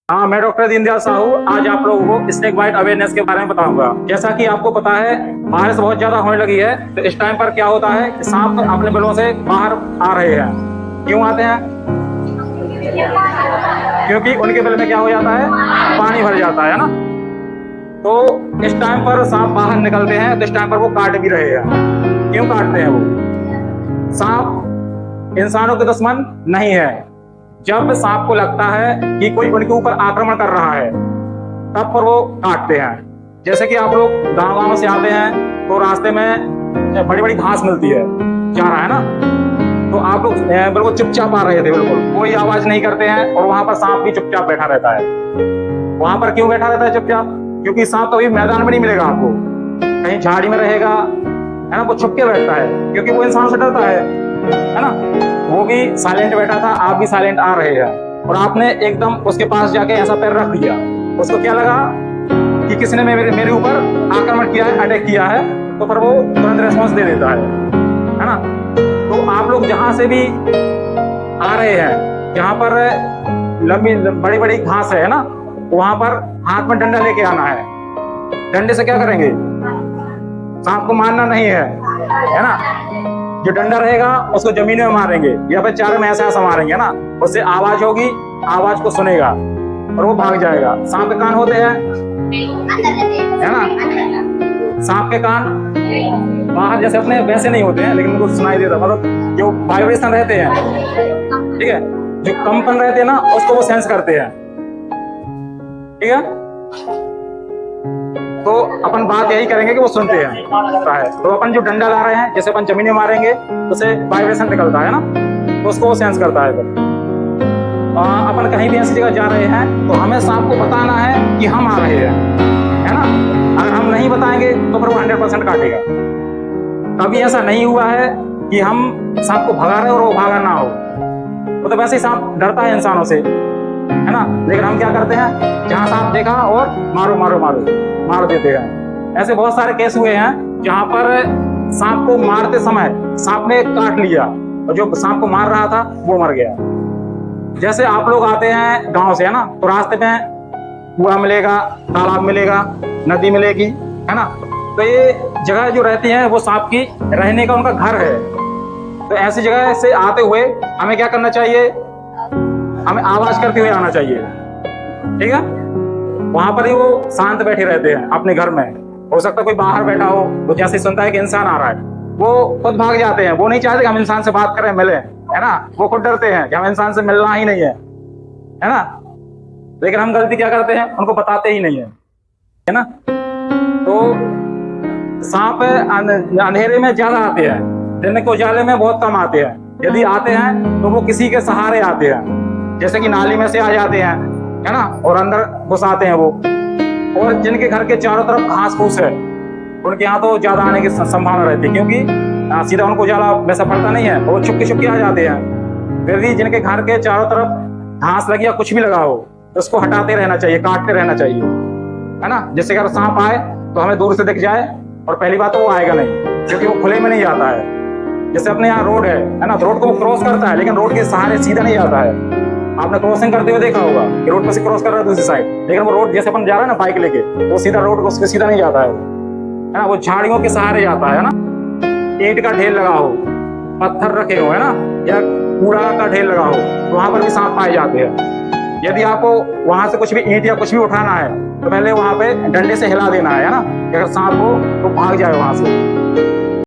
हाँ, मैं डॉक्टर दीनदयाल साहू आज आप लोगों को स्नेक बाइट अवेयरनेस के बारे में बताऊंगा। जैसा कि आपको पता है बारिश बहुत ज्यादा होने लगी है, तो इस टाइम पर क्या होता है कि सांप अपने बिलों से बाहर आ रहे हैं। क्यों आते हैं? क्योंकि उनके बिल में क्या हो जाता है, पानी भर जाता है ना। तो इस टाइम पर सांप बाहर निकलते हैं, तो इस टाइम पर वो काट भी रहे हैं। क्यों काटते हैं वो? सांप इंसानों के दुश्मन नहीं है। जब सांप को लगता है कि कोई उनके ऊपर आक्रमण कर रहा है, तब पर वो काटते हैं। जैसे कि आप लोग गांव से आते हैं तो रास्ते में बड़ी बड़ी घास मिलती है, जा रहा है ना, तो आप लोग बिल्कुल चुपचाप आ रहे थे, बिल्कुल कोई आवाज नहीं करते हैं, और वहां पर सांप भी चुपचाप बैठा रहता है। वहां पर क्यों बैठा रहता है चुपचाप? क्योंकि सांप तो अभी मैदान में नहीं मिलेगा आपको, कहीं झाड़ी में रहेगा, है ना, वो छुप के बैठता है क्योंकि वो इंसान से डरता है ना। वो भी साइलेंट बैठा था, आप भी साइलेंट आ रहे हैं, और आपने एकदम उसके पास जाके ऐसा पैर रख दिया। उसको क्या लगा कि किसी ने मेरे ऊपर आक्रमण किया है, अटैक किया है, तो पर वो तुरंत रिस्पॉन्स दे देता है ना। तो आप लोग जहां से भी आ रहे हैं, जहां पर लंबी बड़ी बड़ी घास है ना, वहां पर हाथ में डंडा लेके आना है। डंडे से क्या करेंगे? सांप को मारना नहीं है ना। जो डंडा रहेगा उसको जमीन में मारेंगे या फिर चारों में ऐसा मारेंगे ना, उससे आवाज होगी, आवाज को सुनेगा और वो भाग जाएगा। सांप के कान होते हैं, है ना। सांप के कान बाहर जैसे अपने वैसे नहीं होते हैं, लेकिन उनको सुनाई देता, मतलब जो वाइब्रेशन रहते हैं, ठीक है, जो कंपन रहते हैं ना, उसको वो सेंस करते हैं, ठीक है। तो अपन बात यही करेंगे कि वो सुनते हैं। तो अपन जो डंडा ला रहे हैं, जैसे अपन जमीन में मारेंगे तो उसे वाइब्रेशन निकलता है ना, तो उसको वो सेंस करता है। अपन कहीं भी ऐसी जगह जा रहे हैं तो हमें सांप को बताना है कि हम आ रहे हैं, है ना। अगर हम नहीं बताएंगे तो फिर वो 100% काटेगा। कभी ऐसा नहीं हुआ है कि हम सांप को भगा रहे और वो भागा ना हो। वो तो वैसे ही सांप डरता है इंसानों से, है ना, लेकिन हम क्या करते हैं, जहां सांप देखा और मारो मारो मारो मार देते हैं। ऐसे बहुत सारे केस हुए हैं जहां पर सांप को मारते समय सांप ने काट लिया और जो सांप को मार रहा था वो मर गया। जैसे आप लोग आते हैं गांव से, है ना, तो रास्ते में कुआं मिलेगा, तालाब मिलेगा, नदी मिलेगी, है ना। तो ये जगह जो रहती है वो सांप की रहने का उनका घर है। तो ऐसी जगह से आते हुए हमें क्या करना चाहिए? हमें आवाज करते हुए आना चाहिए, ठीक है। वहां पर ही वो शांत बैठे रहते हैं अपने घर में। हो सकता है कोई बाहर बैठा हो, वो जैसे सुनता है कि इंसान आ रहा है, वो खुद भाग जाते हैं। वो नहीं चाहते कि हम इंसान से बात करें, मिले, है ना। वो खुद डरते हैं कि हम इंसान से मिलना ही नहीं है ना। लेकिन हम गलती क्या करते हैं, उनको बताते ही नहीं है ना। तो सांप अंधेरे में ज्यादा आते हैं, दिन के उजाले में बहुत कम आते हैं। यदि आते हैं तो वो किसी के सहारे आते हैं, जैसे कि नाली में से आ जाते हैं, है ना, और अंदर घुस आते हैं वो। और जिनके घर के चारों तरफ घास फूस है, उनके यहाँ तो ज्यादा आने की संभावना रहती है, क्योंकि सीधा उनको उजाला वैसा पड़ता नहीं है, वो छुपके छुपके आ जाते हैं। फिर भी जिनके घर के चारों तरफ घास लगी या कुछ भी लगा हो, तो उसको हटाते रहना चाहिए, काटते रहना चाहिए, है ना। जिससे अगर सांप आए तो हमें दूर से दिख जाए, और पहली बात तो वो आएगा नहीं, क्योंकि वो खुले में नहीं जाता है। जैसे अपने यहाँ रोड है ना, रोड को वो क्रॉस करता है, लेकिन रोड के सहारे सीधा नहीं जाता है। आपने क्रॉसिंग करते हुए देखा होगा कि रोड पर से क्रॉस कर रहा है दूसरी साइड, लेकिन वो रोड जैसे अपन जा रहा है ना बाइक लेके, वो सीधा रोड उस पर सीधा नहीं जाता है ना, वो झाड़ियों के सहारे जाता है ना। ईंट का ढेर लगा हो, पत्थर रखे हो, है ना, या कूड़ा का ढेर लगा हो, तो वहां पर भी सांप पाए जाते हैं। यदि आपको वहां से कुछ भी ईंट या कुछ भी उठाना है, तो पहले वहां पे डंडे से हिला देना है ना, कि अगर सांप हो तो भाग जाए वहां से।